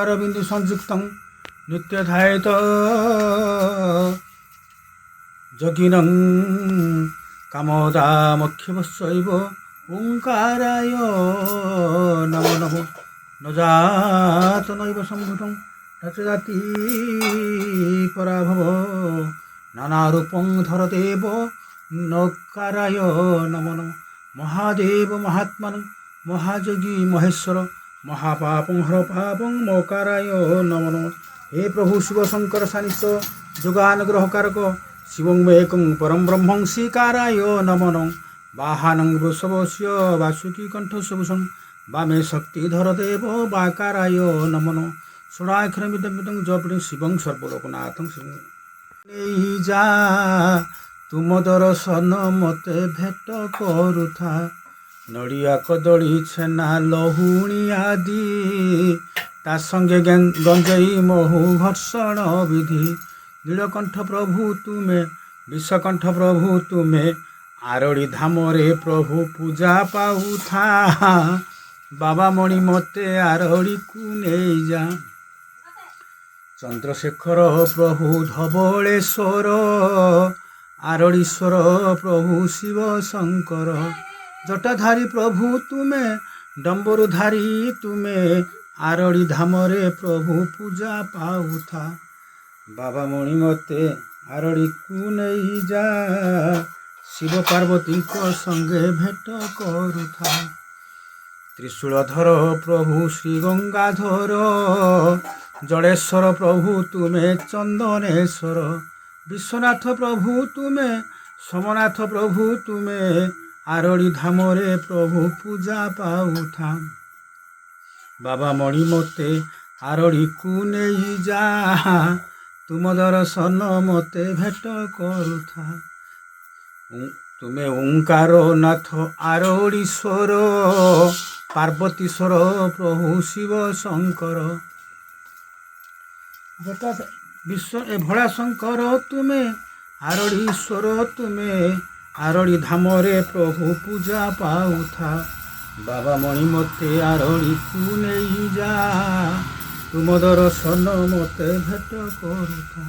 মুଖାରବିନ୍ଦୁ ସଂଯୁକ୍ତଂ ନିତ୍ୟ ଧାୟତ ଯୋଗିନଂ କାମଦାମକ୍ଷବଶୈବ ଓଙ୍କାରାୟ ନମୋ ନମୋ ନଜାତ ନୈବ ସମ୍ଭୂତଂ ରଚଜାତି ପରାଭବ নানারূপং ধরদেব নকারায় নমো নমঃ মহাদেব মহাত্মন মহাযোগী মহেশ্বর মহাপাপং হর পাপং মকারায় নমো নমঃ। হে প্রভু শিব শঙ্কর সানিশ্চ যোগানুগ্রহকারক শিবং একং পরম ব্রহ্মং শ্রীকারায় নমো নমঃ। বাহানং বৃষভস্য বাসুকী কণ্ঠস্বভূষং বামে শক্তিধর দেব বাকারায় নমো নমঃ। ষোড়াক্ষরমিদং জপং শিবং সর্বলোকনাথং শিবং নেই যা তুম দর্শন মতে ভেট করুথা নড়িয়া কদଳୀ ଛେନା লহুণী আদি তা সঙ্গে গঞ্জেই মহু ঘর্ষণ বিধি নীলকণ্ঠ প্রভু তুমে বিশ্বকণ্ঠ প্রভু তুমে আরড়ি ধামরে প্রভু পূজা পাউথা বাবা মণি মতে আরড়িকু নেই যা চন্দ্রশেখর প্রভু ধবଳେଶ୍ୱର আরড়ীশ্বর প্রভু শিব শঙ্কর জটাধারী প্রভু তুমে ডম্বরুধারী তুমে আরড়ি ধামরে প্রভু পূজা পাউথা বাবা মণি মতে আরড়িকু নেই যা শিব পার্বতীଙ୍କ সঙ্গে ভেট করুথা ত্রিশূলধর প্রভু শ্রী গঙ্গাধর জড়েশ্বর প্রভু তুমে চন্দনেশ্বর বিশ্বনাথ প্রভু তুমে সোমনাথ প্রভু তুমে আরড়ি ধামরে প্রভু পূজা পাউথা বাবা মণি মতে আরড়িকু নেই যা তুম দর্শন মতে ভেট করুথা তুমে ওঙ্কার নাথ আরড়ীশ্বর পার্বতীশ্বর প্রভু শিব শঙ্কর বিশ্ব ভোলা শঙ্কর তুমে আরড়ীশ্বর তুমে আরড়ি ধামরে প্রভু পূজা পাউথা বাবা মণি মতে আরড়িকু নেই যা তুম দর্শন মতে ভেট করুথা।